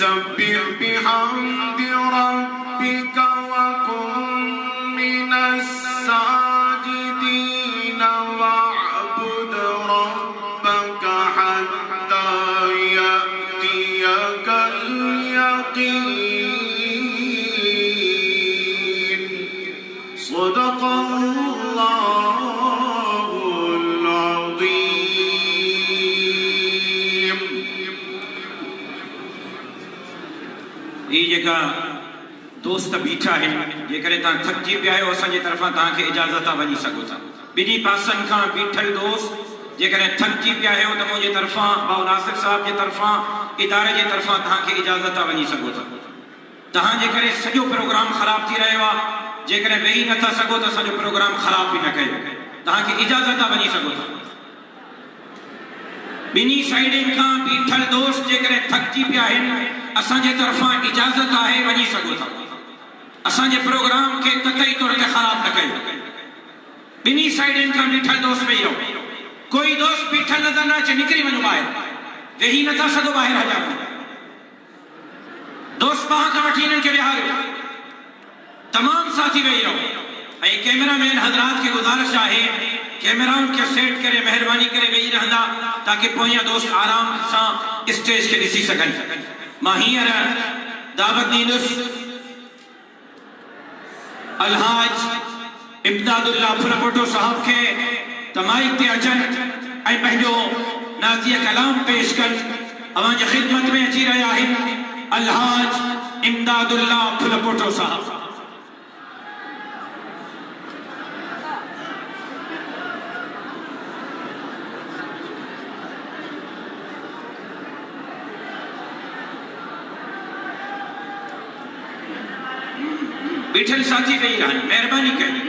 فسبح بحمد ربك وكن من الساجدين واعبد ربك حتى يأتيك اليقين صدق الله العظيم. ये जगह दोस्त बीठा है जेकरे ता थकी पिया आयो असांजे तरफा ताके इजाजत वनी सको था बिनी पासन का बीठल दोस्त जेकरे थकी पिया आयो त मुझे तरफा बाउ नासिर साहब जे तरफा इदारे जे तरफा ताके इजाजत वनी सको था तहां जेकरे सजो प्रोग्राम खराब थी रहयो जेकरे वेही न था सको त सजो प्रोग्राम खराब भी न कयो ताके इजाजत वनी सको था बिनी साइडन का बीठल दोस्त जेकरे थकी पिया है असांजे तरफा इजाजत है वनी सको था असांजे प्रोग्राम के कतई तौर ते खराब न कयो बिनी साइडन का बीठल दोस्त वेही रहो कोई दोस्त बीठल नजर न अचे निकरी वनो बाहर वेही न था सको बाहर आ जाओ दोस्त पहां का वठी इनके बिहार तमाम साथी वेही रहो ऐं कैमरामैन हजरात के गुजारिश है कैमराउन के सेट करे मेहरबानी करे वेही रहंदा ताकि पोया दोस्त आराम से स्टेज के दिसी सकन मां हींअर दावत ॾींदुस अलहाज इमदादुल्ला फुलपोटो साहब के तमाइक ते अचन ऐं पंहिंजो नाज़िया कलाम पेश कन अवां जी खिदमत में अची रहिया आहिनि अलहाज इमदादुल्ला फुलपोटो साहब. बीठल साथी वेही रहन मेहरबानी करी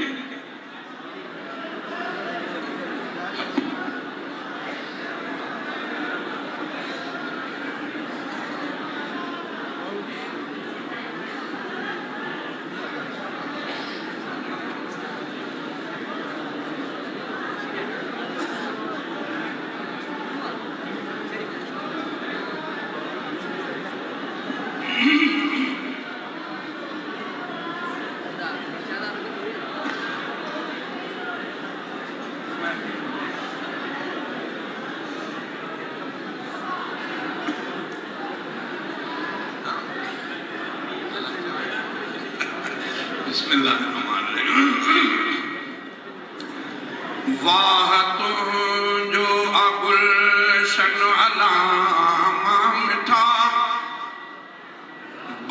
वाह तुझो गुलशन अलामा मिठा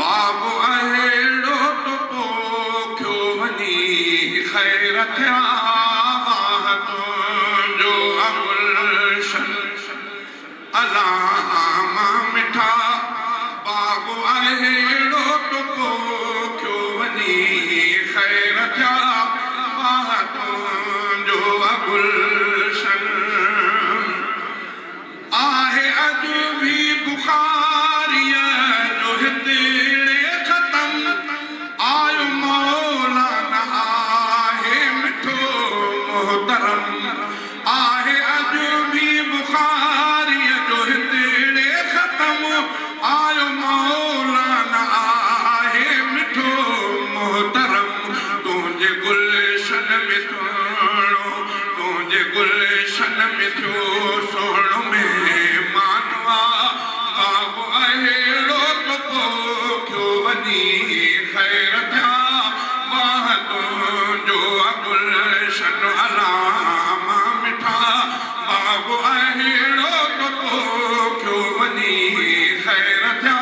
बाबू अहिड़ो तो पोखियो वञी ख़ैर थिया वाह तुझो गुलशन अलामा मिठा बाबू अहिड़ो तो पोखियो वञी ख़ैर थिया वाह तुझो गुलशन आहे अॼु भी बुखारिया जो हिते ख़तम आयो मौलाना आहे मिठो मोहतरम आहे अॼु भी बुखारिया जो हिते ख़तम आयो मौलाना आहे मिठो मोहतरम तुंहिंजे गुलशन में तुझे गुलशन में थियो सोहणो में मानवा बाबू अहिड़ो तो पोखियो वञी ख़ैर थिया वाह तुंहिंजो गुलशन अलामा मिठा बाबू अहिड़ो तो पोखियो वञी ख़ैर थिया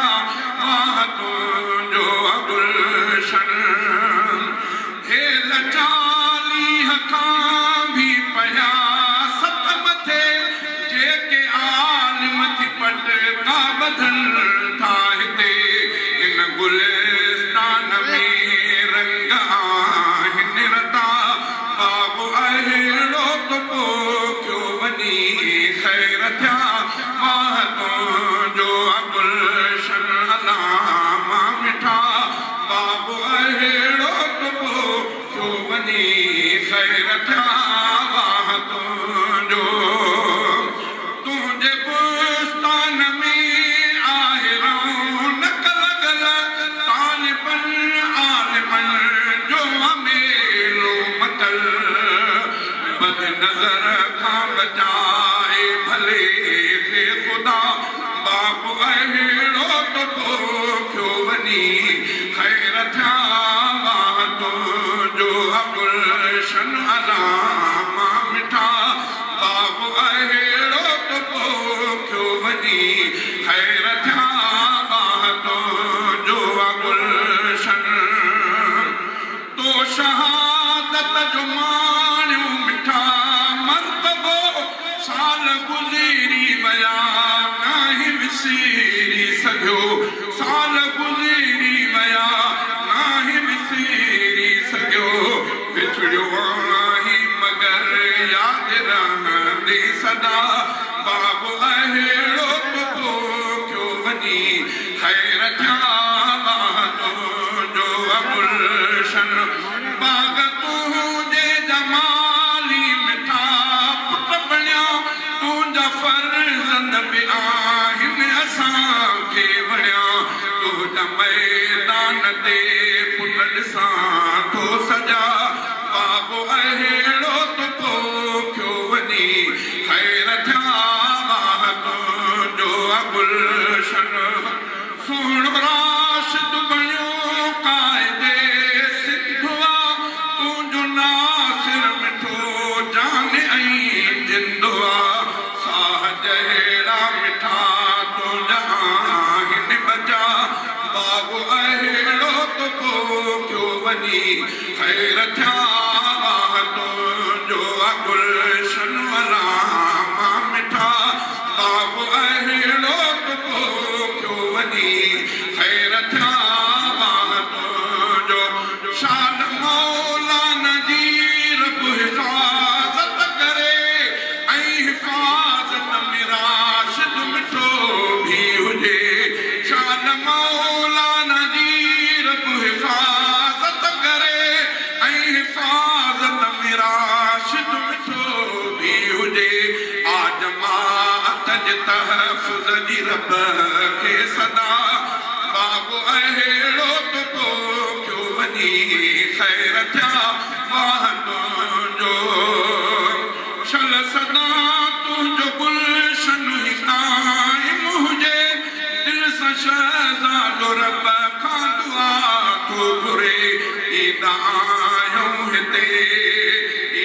वाह तुंहिंजो गुलशन हे लचालीह खां भी पया सत मथे जेके आलिम थी पट का बधन था हिते इन गुलिस्तान में रंग आहिनि रता बाबू अहिड़ो तो पोखियो वञी ख़ैर थिया वाह तुंहिंजो गुलशन अलामा मिठा बाबू अहिड़ो तो पोखियो वञी ख़ैर थिया वाह तुंहिंजो तुंहिंजे बुस्तान में आहे रौनक नजर खां बचाए भले खे ख़ुदा बाबू अहिड़ो तो पोखियो वञी ख़ैर थिया वाह तुंहिंजो गुलशन अलामा मिठा बाबू अहिड़ो तो पोखियो वञी ख़ैर थिया वाह तुंहिंजो गुलशन तो शहादत जो माणियूं मिठा मर्तबो साल गुज़री विया नाहे विसरी सघियो साल गुज़री विया नाहे विसरी सघियो विछड़ियो आहीं मगर यादि रहंदी सदा बाबू अहिड़ो तो पोखियो वञी ख़ैर थिया वाह तुंहिंजो गुलशन बाग तुंहिंजे जमाली मिठा पुट बणिया तुंहिंजा फर्ज़ंद बि आहिनि असांखे वणिया तुंहिंजा मैदान ते पुट ॾिसां थो सॼा बाबू अहिड़ो तो पोखियो वञी ख़ैर थिया वाह तुंहिंजो गुलशन सुहिणो राशिद बणियो क़ाइदे सिंधुआ तुंहिंजो नासिर मिठो जान ऐं जिंदुआ साह जहिड़ा मिठा तुंहिंजा आहिनि बचा बाबू अहिड़ो तो पोखियो वञी ख़ैर थिया वाह तुंहिंजो गुलशन अलामा मिठा बाबू अहिड़ो तो पोखियो वञी ख़ैर थिया वाह तुंहिंजो शान मौलाना जी रब हिफ़ाज़त करे ऐं हिफ़ाज़त में राशिद मिठो भी हुजे शान मौलाना जी रब हिफ़ाज़त करे ऐं हिफ़ाज़त में राशिद मिठो भी हुजे आजमात जे तहफ़ुज़ जी रब खे सदा बाबू अहिड़ो तो पोखियो वञी ख़ैर थिया वाह तुंहिंजो शल सदा तुंहिंजो गुलशन ई क़ाइम हुजे दिलि सां शहज़ादो रब खां दुआ थो घुरे ईंदा आहियूं हिते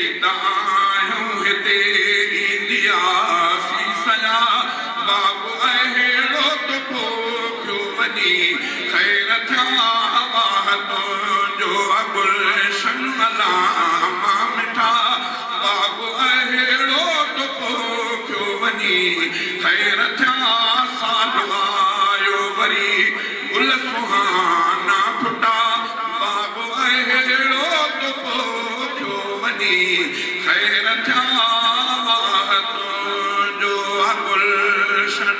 ईंदा आहियूं हिते ईंदी आसीं सया बाबू अहिड़ो तो पोखियो वञी ख़ैर थिया वाह तुंहिंजो गुलशन अलामा मिठा बाबू अहिड़ो तो पोखियो वञी ख़ैर थिया साल आयो वरी गुल सुहाना फुटा बाबू अहिड़ो तो पोखियो वञी ख़ैर थिया वाह तुंहिंजो गुलशन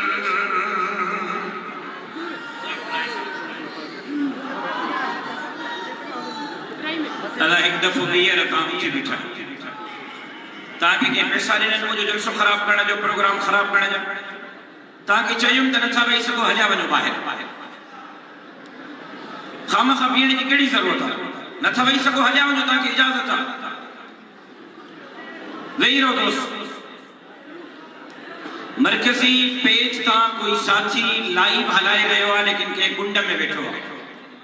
दादा एक दफ़ो ॿीहर खां अची बीठा तव्हांखे कंहिं पैसा ॾिननि मुंहिंजो जलसो ख़राबु करण जो प्रोग्राम ख़राबु करण जो तव्हांखे चयुमि त नथा वेही सघो हलिया वञो ॿाहिरि खामखां बीहण जी कहिड़ी ज़रूरत आहे नथा वेही सघो हलिया वञो तव्हांखे इजाज़त आहे वेही रहो दोस्त मरकज़ी पेज तां कोई साथी लाइव हलाए रहियो आहे लेकिन कंहिं कुंड में वेठो आहे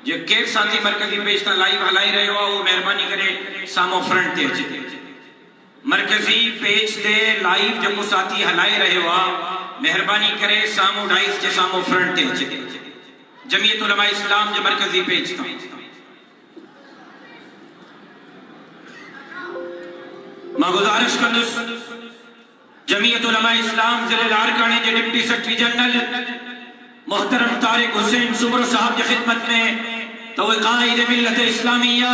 जो केरु साथी मरकज़ी पेज तां लाइव हलाई रहियो आहे उहो महिरबानी करे साम्हूं फ्रंट ते अचे मरकज़ी पेज ते लाइव जेको साथी हलाए रहियो आहे महिरबानी करे साम्हूं डाइस जे साम्हूं फ्रंट ते अचे जमीयत उलमा इस्लाम जे मरकज़ी पेज तां मां गुज़ारिश कंदुसि जमीयत उलमा इस्लाम ज़िले लारकाने के डिप्टी सेक्रेटरी जनरल मोहतरम तारिक हुसैन सुमरो साहब की खिदमत में तो कायद मिल्लत इस्लामिया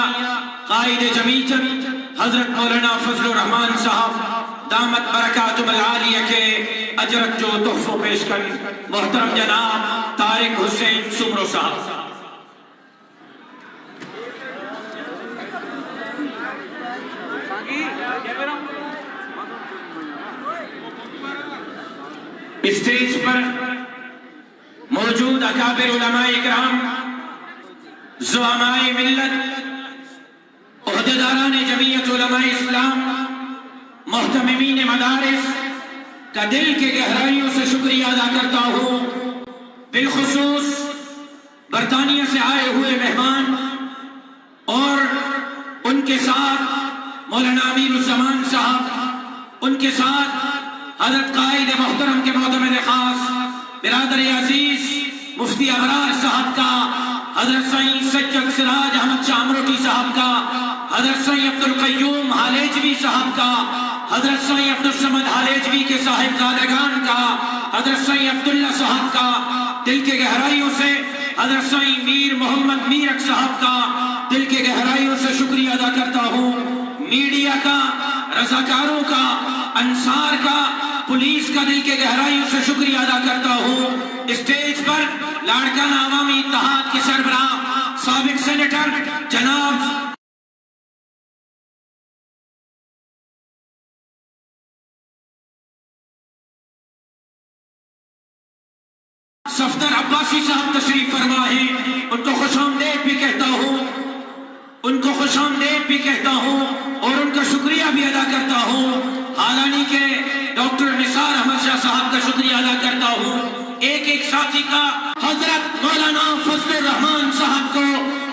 कायद जमीयत हजरत मौलाना फजलुर रहमान साहब दामत बरकातुहुल आलिया के अजरत जो तोहफो पेश कर मोहतरम जनाब तारिक हुसैन सुमरो साहब स्टेज पर मौजूद अकाबिर उलमाए इकराम ज़ुआमाए मिल्लत ओहदेदारान जमीयत उलमाए इस्लाम मुहतमिमीन मदारिस का दिल के गहराइयों से शुक्रिया अदा करता हूँ। बिलखुसूस बरतानिया से आए हुए मेहमान और उनके साथ मौलाना अमीरुज़्ज़मान साहब, उनके साथ हज़रत कायद मोहतरम के मोहतमिद खास बिरादर अजीज मुफ्ती अबरार साहब का, हज़रत सईद सज्जद सिराज अहमद शाह अमरोटी साहब का, हज़रत सईद अब्दुल क़य्यूम हालेजवी साहब का, हज़रत सईद अब्दुल समद हालेजवी के साहिबजादेगान का, हज़रत सईद अब्दुल्ला साहब का, दिल के गहराइयों से हज़रत सईद मीर मोहम्मद मीरक साहब का दिल के गहराइयों से शुक्रिया अदा करता हूँ। मीडिया का, रज़ाकारों का, अंसार का, पुलिस का दिल के गहराइयों से शुक्रिया अदा करता हूँ। स्टेज पर लाड़काना अवामी इत्तेहाद के सरबराह साबिक सेनेटर जनाब सफदर अब्बासी साहब तशरीफ फरमा है, उनको खुशामदीद भी कहता हूँ, उनको खुशामदीद भी कहता हूँ और उनका शुक्रिया भी अदा करता हूँ। हालानी के डॉक्टर निसार अहमद शाह साहब का शुक्रिया अदा करता हूँ। एक एक साथी का हजरत मौलाना फजलुर रहमान साहब को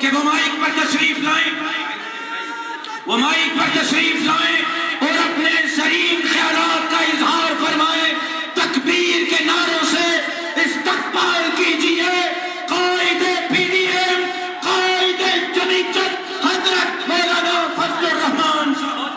कि वो माइक पर तशरीफ लाएं, वो माइक पर तशरीफ लाएं और अपने सरीम ख्यालात का इजहार फरमाएं। तकबीर के नारों से इस्तकबाल कीजिए कायदे पीडीएम, कायदे जमीयत हजरत मौलाना फजलुर रहमान साहब।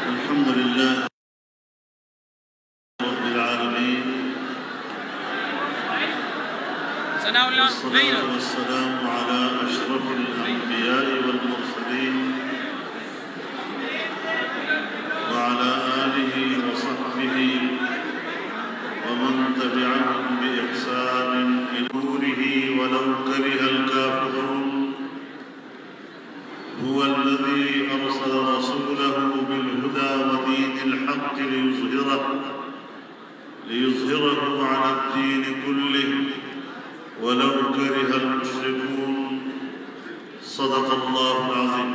अल्हम्दुलिल्लाह रब्बिल आलमीन वस्सलातु वस्सलामु अला अशरफिल अंबिया'i वल मुरसलीन व अला आलिहि व सहबिहि व मन तबिअहुम बि इहसानिन इला नूरिहि वलौ करिहल काफिरून हुवा अल्लज़ी अरसला रसूलहु بالهدى ودين الحق ليظهره على الدين كله ولو كره المشركون صدق الله العظيم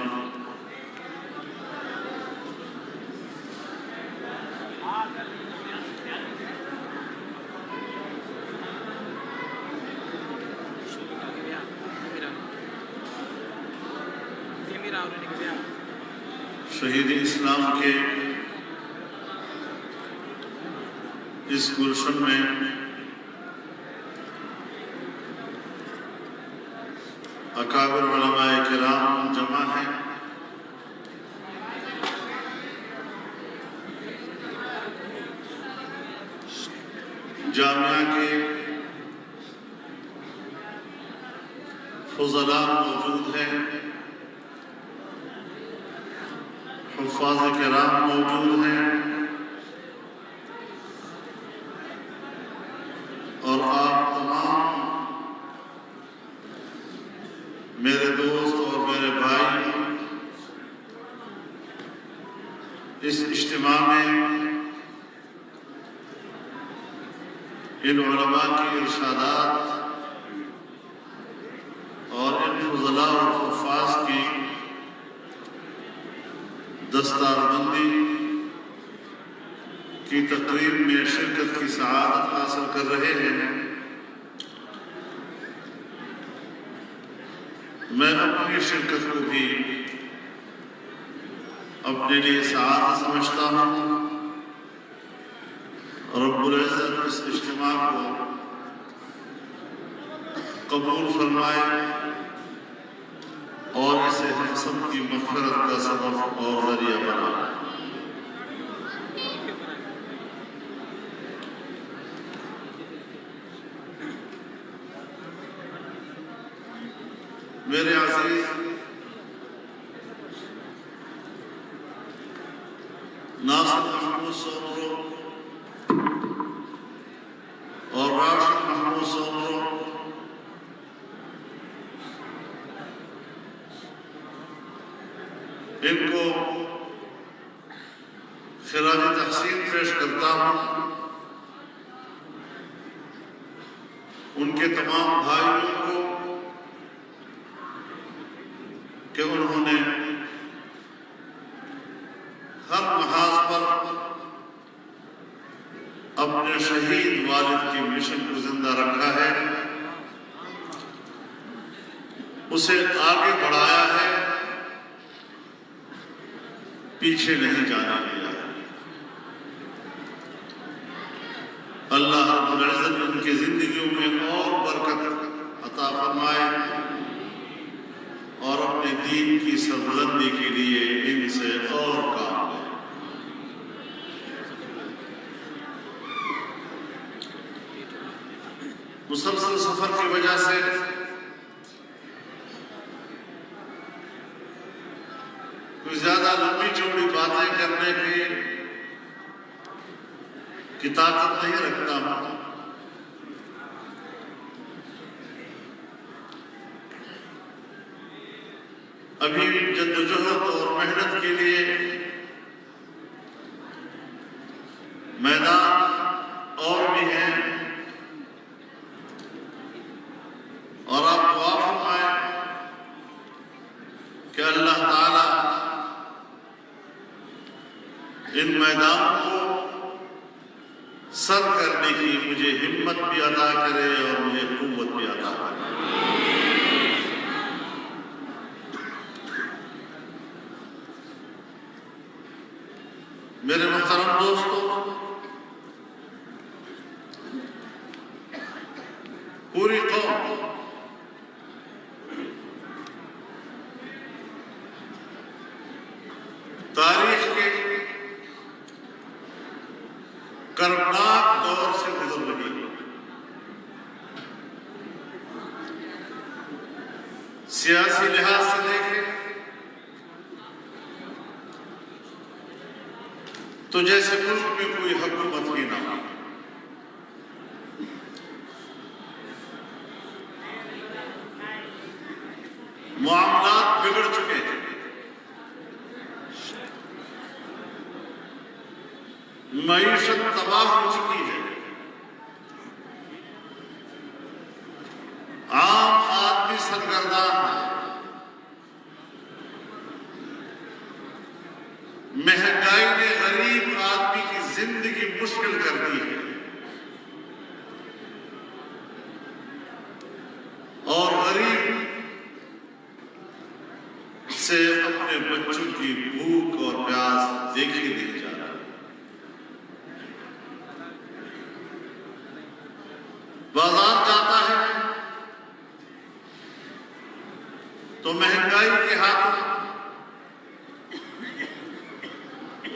शहीद इस्लाम के इस गुलशन में अकाबिर उलमाए किराम जमा है। जामिया के फुज़ला मौजूद हैं, हुफ़ाज़ किराम मौजूद हैं और आप तमाम मेरे दोस्त और मेरे भाई इस इज्तिमा में इन उलमा की इरशादात और इन फुज़ला और हुफ़ाज़ की दस्तारबंदी की तकरीब में शिरकत की सआदत हासिल कर रहे हैं। मैं अपनी शिरकत को भी अपने लिए सआदत समझता हूँ रब्बुल इज़्ज़त इस इज्तिमा को कबूल फरमाए और इसे हम सब की मग़फ़िरत का सबब और ज़रिया बनाए। मेरे अज़ीज़ नासिर महमूद सोमरो और राशिद महमूद सोमरो इनको खिराज तहसीन पेश करता हूँ। उनके तमाम भाइयों को कि उन्होंने हर महाज पर अपने शहीद वालिद के मिशन को जिंदा रखा है, उसे आगे बढ़ाया है, पीछे नहीं जाने दिया। अल्लाह रब्बुल इज़्ज़त उनकी जिंदगियों में और बरकत अता फरमाए और अपने दीन की सरबुलंदी के लिए इनसे और काम ले। मुसलसल सफर की वजह से कोई ज्यादा लंबी चौड़ी बातें करने की ताकत नहीं रखता हूं। अभी जद्दोजहद और मेहनत के लिए मैदान और भी हैं और आप दुआ फरमाएं कि अल्लाह ताला इन मैदानों को सर करने की मुझे हिम्मत भी अता करे और मुझे कुव्वत भी अता करे। मेरे मुहतरम दोस्तों, पूरी कौम तारीख के कर्मनाक दौर से गुजर रही है। सियासी लिहाज से देखें तो जैसे मुल्क में कोई हुकूमत ही ना हो। मामलात बिगड़ चुके हैं, मईशत तबाह हो चुकी है, आम आदमी सरगर्दान है, महंगाई ने गरीब आदमी की जिंदगी मुश्किल कर दी है और गरीब से अपने बच्चों की भूख और प्यास देखी नहीं जा रहा। बाजार जाता है तो महंगाई के हाथों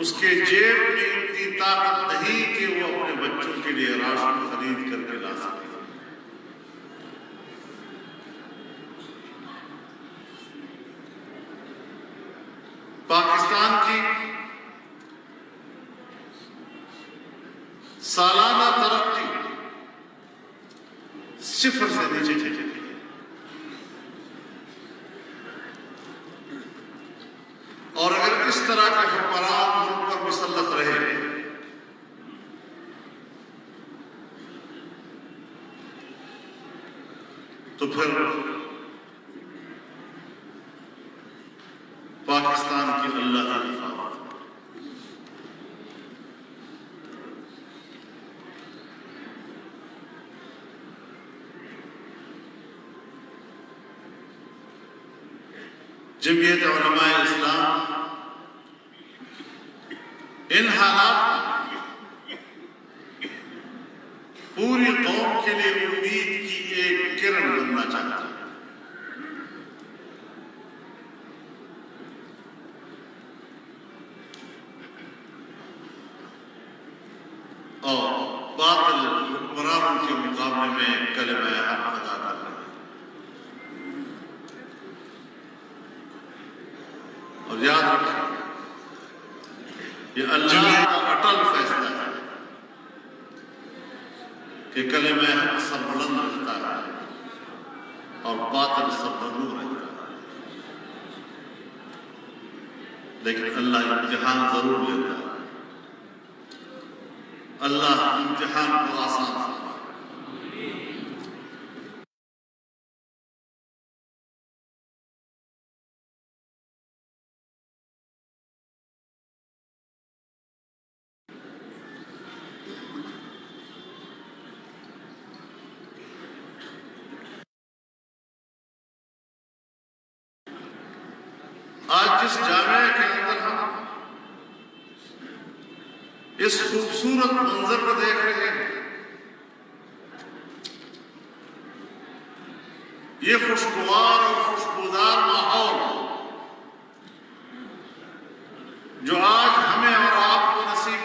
उसके जेब में इतनी ताकत नहीं कि वो अपने बच्चों के लिए राशन खरीद करके ला सके। पाकिस्तान की सालाना तरक्की 0 से नीचे चली गई और अगर इस तरह के हुक्मरान मुल्क पर मुसल्लत रहे तो फिर पाकिस्तान की अल्लाह की हिफाजत। जमीयत उलमाए इस्लाम इन हालात पूरी कौम के लिए उम्मीद की एक किरण बनना चाहता है। और बातिल हुक्मरानों के मुकाबले में कलमा हक अदा करना है। और याद रखें, ये अल्लाह का अटल फैसला है कि कलमा हक सब बुलंद रहता है और बातिल सब मजबूर रहता है। लेकिन अल्लाह इम्तिहान जरूर लेता है। अल्लाह इम्तिहान को आसान फरमाए। आज जिस जामिया के अंदर हम इस खूबसूरत मंजर को देख रहे हैं, ये खुशगवार और खुशबूदार माहौल जो आज हमें और आपको नसीब,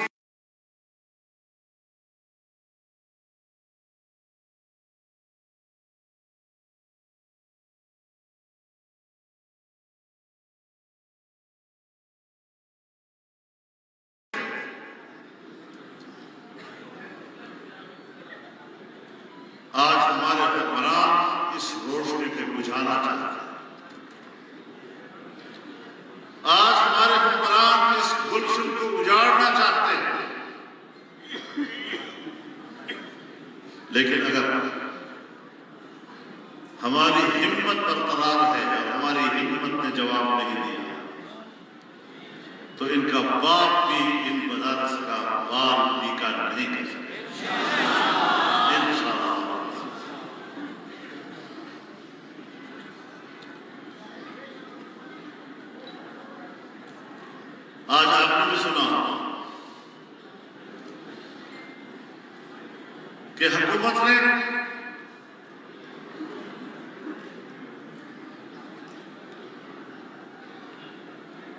आज हमारे हुक्मरान इस रोशनी को बुझाना चाहते हैं। आज हमारे हुक्मरान इस गुलशन को उजाड़ना चाहते हैं। लेकिन अगर हमारी हिम्मत बरकरार है और हमारी हिम्मत ने जवाब नहीं दिया, तो इनका बाप भी इन मदारस का बाल पीका नहीं कर सकता। आज आपने भी सुना कि हुकूमत ने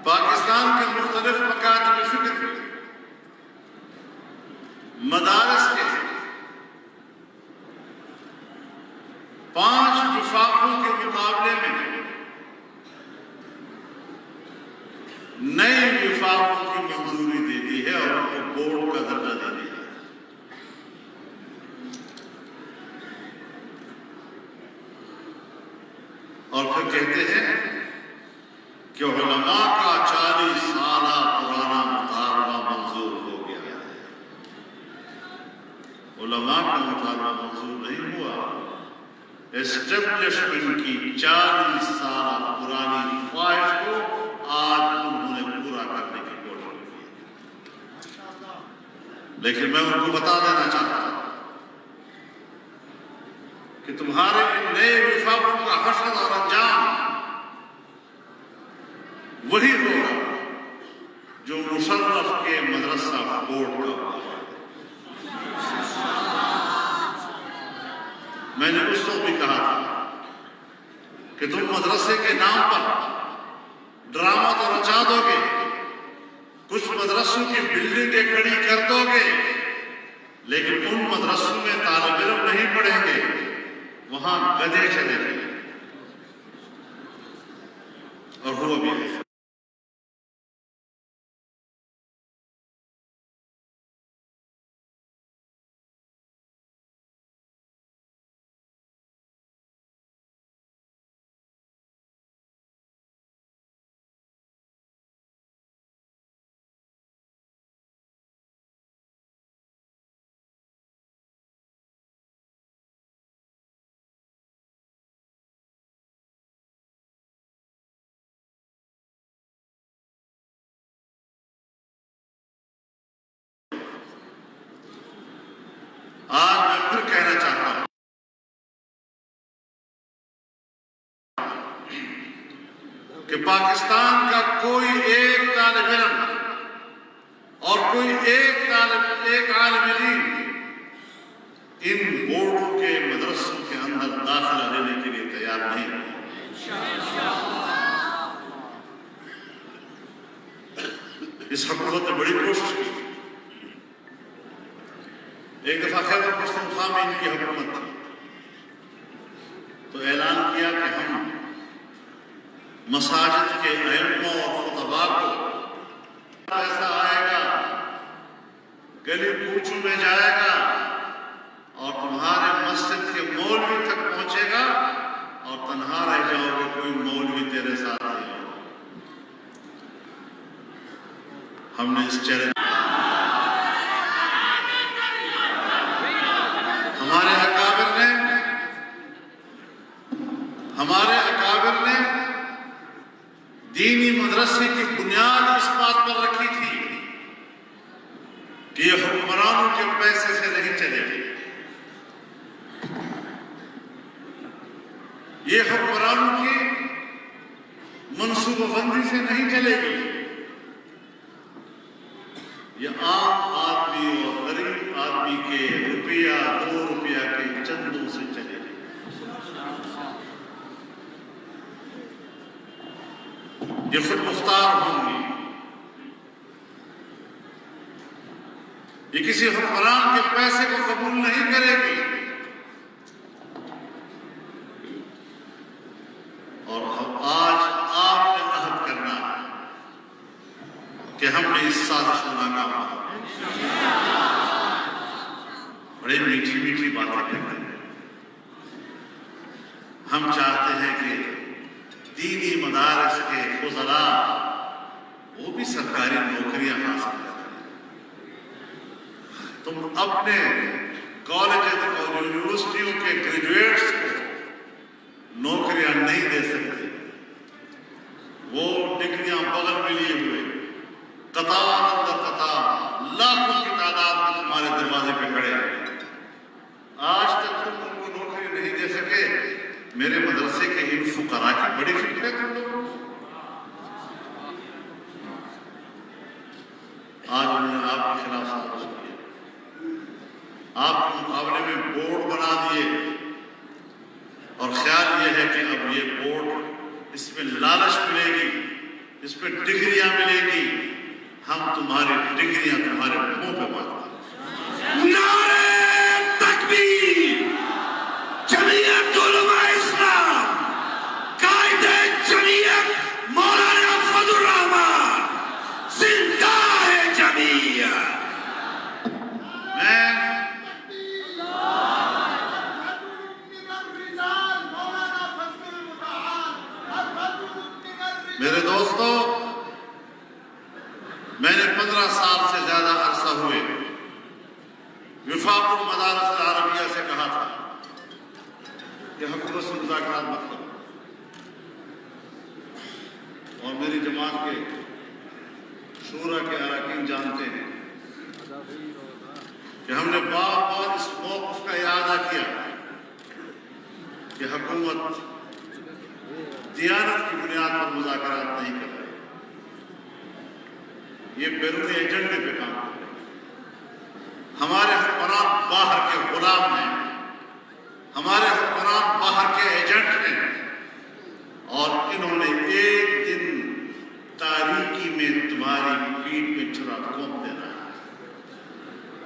पाकिस्तान के मुख्तलिफ मकातब फिक्र मदारस के 5 विफाकों के मुकाबले में नए विफाकों की मंजूरी दे दी है और उनको बोर्ड का दर्जा दे दिया है। और फिर कहते हैं कि उलमा का 40 साल पुराना मुतालबा मंजूर हो गया है। उलमा का मुतालबा मंजूर नहीं हुआ, एस्टेब्लिशमेंट की 40 साल पुरानी ख्वाहिश को आज उन्होंने पूरा करने की कोशिश की। लेकिन मैं उनको बता देना चाहता हूं कि तुम्हारे इन नए विफाकों का हश्र और अंजाम वही होगा जो मुशर्रफ के मदरसा बोर्ड का हुआ। मैंने उस वक्त भी कहा था कि तुम मदरसे के नाम पर ड्रामा तो रचा दोगे, कुछ मदरसों की बिल्डिंगें खड़ी कर दोगे, लेकिन उन मदरसों में तालिब इल्म नहीं पढ़ेंगे, वहां गधे चलेंगे। और हुआ भी है। आज मैं फिर कहना चाहता हूं कि पाकिस्तान का कोई एक तालिब इल्म और कोई एक आलिम दीन इन बोर्डों के मदरसों के अंदर दाखिला लेने के लिए तैयार नहीं है। इस हुकूमत ने बड़ी कोशिश की। एक दफा खैबर पख्तूनख्वा में इनकी हुकूमत थी, तो ऐलान किया कि हम मसाजिद के अइम्मा और खुतबा को पैसा आएगा, गली कूचों में जाएगा और तुम्हारे मस्जिद के मौलवी तक पहुंचेगा और तन्हा रह जाओगे, कोई मौलवी तेरे साथ नहीं होगा। हमने इस चैलेंज हमारे अकाबिर ने दीनी मदरसे की बुनियाद इस बात पर रखी थी कि यह हुक्मरानों के पैसे से नहीं चलेगी, ये हुक्मरानों की मनसूबाबंदी से नहीं चलेगी, ये आम आदमी और गरीब आदमी के रुपया 2 रुपया के चंदों से चलेगी। ये खुद मुख्तार होंगी, ये किसी हुक्मरान के पैसे को कबूल नहीं करेगी। और आज आपने अहद करना है कि हमने इस साजिश को नाकाम किया। बड़ी मीठी मीठी बातें करते हैं। हम चाहते हैं कि दीनी मदारस के फुजला वो भी सरकारी नौकरियां हासिल करें। तुम अपने कॉलेज और यूनिवर्सिटियों के ग्रेजुएट्स को नौकरियां नहीं दे सकते। वो डिग्रियां बगल में लिए हुए कतार अंदर कतार लाखों की तादाद में तुम्हारे दरवाजे पे खड़े हैं। आज तक तुम उनको नौकरी नहीं दे सके। मेरे मदरसे के इन फुकरा की बड़ी फिक्र है तुम लोगों को। आज उन्होंने आपके खिलाफ साजिश की, आपके मुकाबले में बोर्ड बना दिए और ख्याल ये है कि अब ये बोर्ड, इसमें लालच मिलेगी, इसमें डिग्रियां मिलेगी, हम तुम्हारी डिग्रियां तुम्हारे मुंह पे मारते। नारे तकबीर, जमीयत उलमा इस्लाम, कायदे जमीयत मौलाना फजल रहमान, जिंदा है जमीयत। मेरे दोस्तों, मैंने 15 साल से ज्यादा अरसा हुए विफाकुल मदारिस अल अरबिया से कहा था कि हुकूमत से मुज़ाकरात मत करो, और मेरी जमात के शूरा के अरकान जानते हैं कि हमने बार बार इस मौक़िफ़ का इरादा किया कि हुकूमत दियानत की बुनियाद पर मुज़ाकरात नहीं कर रही, ये बैरूनी एजेंडे पे काम कर रही। हमारे हुक्मरान बाहर के गुलाम हैं, हमारे हुक्मरान बाहर के एजेंट हैं, और इन्होंने एक दिन तारीकी में तुम्हारी पीठ में छुरा घोंप देना है।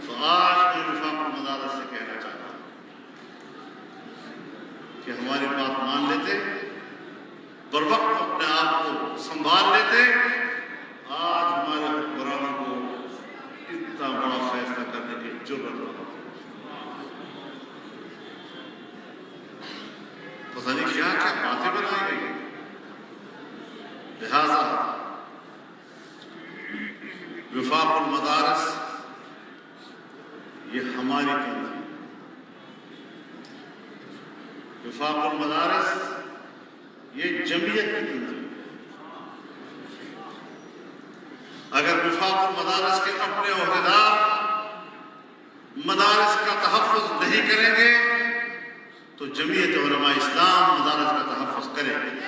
तो आज मैं विफाकुल मदारिस से कहना चाहता हूं कि हमारी बात मान लेते, बर वक्त अपने आप को संभाल लेते, आज हमारे हुक्मरानों को इतना बड़ा फैसला करने की जरूरत नहीं। पता नहीं क्या क्या बातें बनाई गई। लिहाजा विफाकुल मदारिस ये हमारी तंजीम, विफाकुल मदारिस ये जमीयत की तंजीम। अगर विफाकुल मदारिस के अपने ओहदेदार मदारिस का तहफ़्फ़ुज़ नहीं करेंगे तो जमीयत उलमा इस्लाम मदारिस का तहफ़्फ़ुज़ करेंगे।